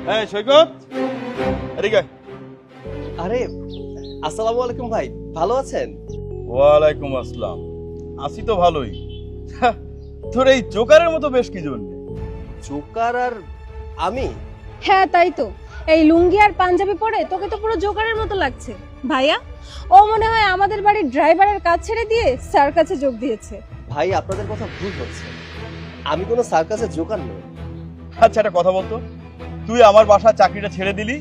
হ্যাঁ সৈকত, এদিকে আয়। আরে আসসালামু আলাইকুম ভাই, ভালো আছেন? ওয়ালাইকুম আসসালাম। আছি তো ভালোই। হ্যাঁ, তোর এই জোকারের মতো বেশ কি জন্য? জোকার আর আমি? হ্যাঁ তাই তো, এই লুঙ্গি আর পাঞ্জাবি পরে তোকে তো পুরো জোকারের মতো লাগছে। ভাইয়া, ও মনে হয় আমাদের বাড়ির ড্রাইভারের কাজ ছেড়ে দিয়ে স্যার কাছে যোগ দিয়েছে। ভাই আপনাদের কথা ভুল হচ্ছে, আমি কোনো সার্কাসের জোকার নই। আচ্ছা একটা কথা বলতো, তুই আমার বাসার চাকরিটা ছেড়ে দিলি,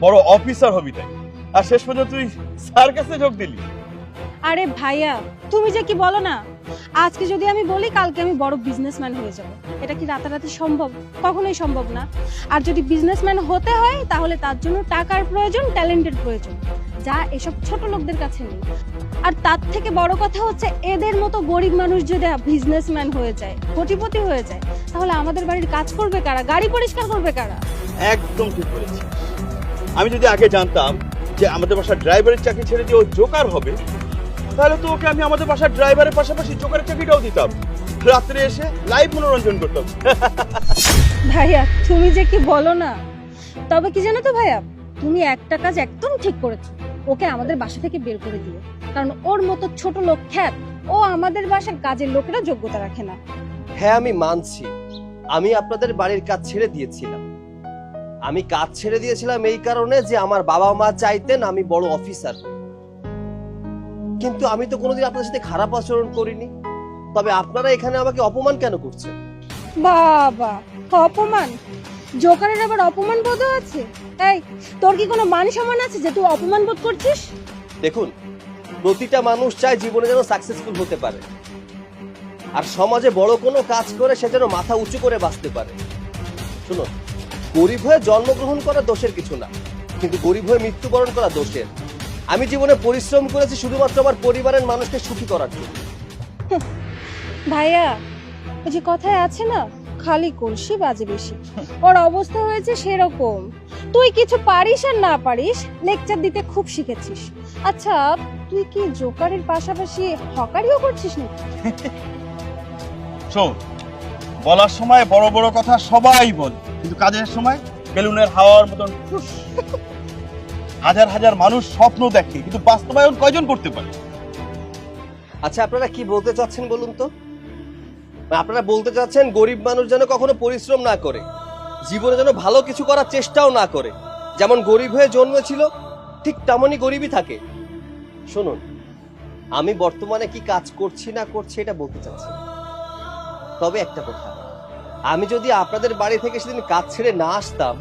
বড় অফিসার হবি তাই, আর শেষ পর্যন্ত তুই সার্কাসে যোগ দিলি। আরে ভাইয়া, তুমি যে কি বলো না, আজকে যদি আমি বলি কালকে আমি বড় বিজনেসম্যান হয়ে যাব, এটা কি রাতারাতি সম্ভব? কখনোই সম্ভব না। আর যদি বিজনেসম্যান হতে হয় তাহলে তার জন্য টাকার প্রয়োজন, ট্যালেন্টের প্রয়োজন, যা এসব ছোট লোকদের কাছে নেই। আর তার থেকে বড় কথা হচ্ছে, এদের মতো গরিব মানুষ যদি বিজনেসম্যান হয়ে যায়, কোটিপতি হয়ে যায়, তাহলে আমাদের বাড়ির কাজ করবে কারা, গাড়ি পরিষ্কার করবে কারা? একদম ঠিক বলেছিস। আমি যদি আগে জানতাম যে আমাদের বাসার ড্রাইভারের চাকরি ছেড়ে দিয়ে ও জোকার হবে, তাহলে তো ওকে আমি আমাদের বাসার ড্রাইভারের পাশাপাশি জোকারের চাকরিটাও দিতাম, রাত্রে এসে লাইভ মনোরঞ্জন করতাম। ভাইয়া তুমি যে কি বলো না, তবে কি জানো তো ভাইয়া, তুমি একটা কাজ একদম ঠিক করেছো, ওকে আমাদের বাসা থেকে বের করে দিও। কারণ ওর মতো ছোট লোক খ্যাত, ও আমাদের বাসার কাজের লোকেরা যোগ্যতা রাখে না। হ্যাঁ আমি মানছি, আমি আপনাদের বাড়ির কাজ ছেড়ে দিয়েছিলাম। আমি কাজ ছেড়ে দিয়েছিলাম এই কারণে যে আমার বাবা মা চাইতেন আমি বড় অফিসার হই। কিন্তু আমি তো কোনোদিন আপনাদের সাথে খারাপ আচরণ করিনি। তবে আপনারা এখানে আমাকে অপমান কেন করছেন? বাবা, অপমান? জোকারের আবার অপমান বোধ আছে? এই, তোর কি কোনো মান সম্মান আছে যে তুই অপমান বোধ করছিস? দেখুন, প্রতিটা মানুষ চায় জীবনে যেন সাকসেসফুল হতে পারে, আর সমাজে বড় কোনো কাজ করে সে যেন মাথা উঁচু করে বাঁচতে পারে। শুনুন, গরিব হয়ে জন্মগ্রহণ করা দোষের কিছু না, কিন্তু গরিব হয়ে মৃত্যুবরণ করা দোষের। আমি জীবনে পরিশ্রম করেছি শুধুমাত্র আমার পরিবারের মানুষকে সুখী করার জন্য। ভাইয়া, ওই যে কথায় আছে না, খালি কলসি বাজে বেশি। ওর অবস্থা হয়েছে সেরকম। তুই কিছু পারিস আর না পারিস, লেকচার দিতে খুব শিখেছিস। আচ্ছা, তুই কি জোকারের পাশাপাশি হকারিও করছিস নাকি? শোন, বলার সময় বড় বড় কথা সবাই বলে, কিন্তু কাজের সময় বেলুনের হাওয়ার মতন ফুস। হাজার হাজার মানুষ স্বপ্ন দেখে, কিন্তু বাস্তবায়ন কয়জন করতে পারে? আচ্ছা আপনারা কি বলতে চাচ্ছেন বলুন তো? আপনারা বলতে চাচ্ছেন গরিব মানুষ যেন কখনো পরিশ্রম না করে, জীবনে যেন ভালো কিছু করার চেষ্টাও না করে, যেমন গরিব হয়ে জন্মেছিল ঠিক তেমনই গরিবই থাকে। শুনুন, আমি বর্তমানে কি কাজ করছি না করছি এটা বলতে চাচ্ছি না। তবে একটা কথা, আমি যদি আপনাদের বাড়ি থেকে সেদিন কাজ ছেড়ে না আসতাম